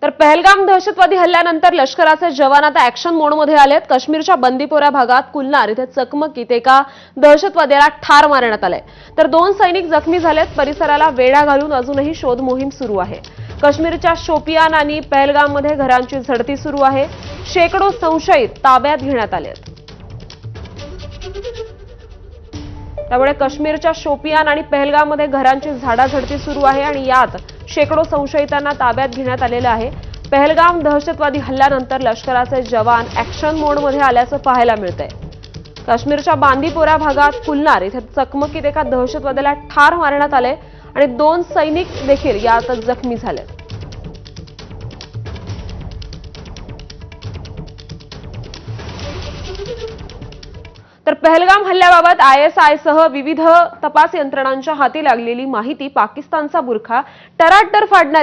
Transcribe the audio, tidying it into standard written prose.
तर पहलगाम दहशतवादी हल्ल्यानंतर लष्कराचे जवान आता ॲक्शन मोडमध्ये आलेत। काश्मीरच्या बंदीपोरा भागात कुलनार इथे चकमकीत एका दहशतवाद्याला ठार मारण्यात आले, तर 2 सैनिक जखमी झालेत। परिसराला वेढा घालून अजूनही शोध मोहीम सुरू आहे। काश्मीरच्या शोपियान आणि पहलगाममध्ये घरांची झडती सुरू आहे। शेकडो संशयित ताब्यात घेण्यात आलेत। त्यामुळे काश्मीरच्या शोपियान आणि पहलगाममध्ये घरांची झाडाझडती सुरू आहे आणि यात शेकडो संशयितांना ताब्यात घेण्यात आलेलं आहे। पहलगाम दहशतवादी हल्ल्यानंतर लष्कराचे जवान ॲक्शन मोडमध्ये आल्याचं पाहायला मिळतंय। काश्मीरच्या बांदीपोरा भागात कुलनार इथे चकमकीत एका दहशतवाद्याला ठार मारण्यात आले आणि 2 सैनिक देखील यात जखमी झाले। तर पहलगाम हल्ल्याबाबत ISI सह विविध तपास यंत्रणांच्या हाती लागलेली माहिती पाकिस्तानचा बुरखा टराटर फाडणारी